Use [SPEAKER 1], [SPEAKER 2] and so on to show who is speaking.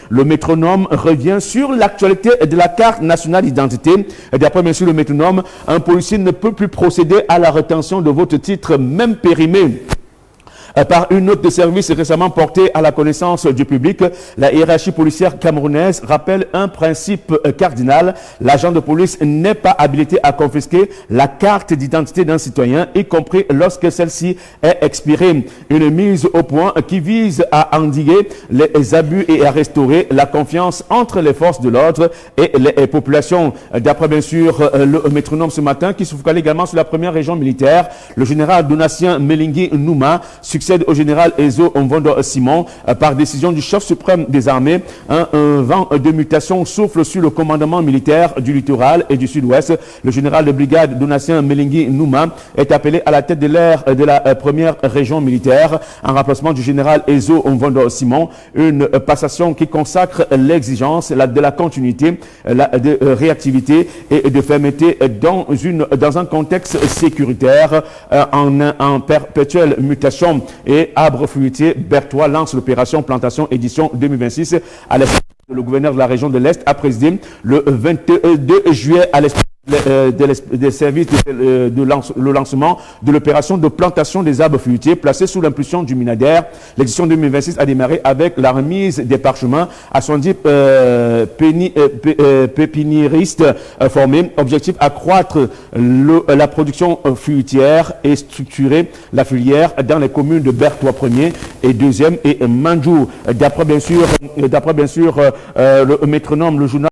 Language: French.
[SPEAKER 1] Le métronome revient sur l'actualité de la carte nationale d'identité. D'après monsieur le métronome, un policier ne peut plus procéder à la rétention de votre titre, même périmé par une note de service récemment portée à la connaissance du public. La hiérarchie policière camerounaise rappelle un principe cardinal. L'agent de police n'est pas habilité à confisquer la carte d'identité d'un citoyen, y compris lorsque celle-ci est expirée. Une mise au point qui vise à endiguer les abus et à restaurer la confiance entre les forces de l'ordre et les populations. D'après bien sûr le métronome ce matin, qui se focalise également sur la première région militaire, le général Donatien Melingui Nouma succède au général Ezo Mvondo Simon par décision du chef suprême des armées. Un vent de mutation souffle sur le commandement militaire du littoral et du sud-ouest. Le général de brigade Donatien Melingui Nouma est appelé à la tête de l'aire de la première région militaire en remplacement du général Ezo Mvondo Simon. Une passation qui consacre l'exigence de la continuité, de réactivité et de fermeté dans un contexte sécuritaire en perpétuelle mutation. Et Arbre Fruitier Berthois lance l'opération Plantation édition 2026 à l'espace. Le gouverneur de la région de l'Est a présidé le 22 juillet à l'espace des services le lancement de l'opération de plantation des arbres fruitiers placée sous l'impulsion du Minader. L'édition 2026 a démarré avec la remise des parchemins à 70 pépiniéristes formés. Objectif: accroître la production fruitière et structurer la filière dans les communes de Berthois 1er et 2e et Mandjou. D'après bien sûr le métronome, le journal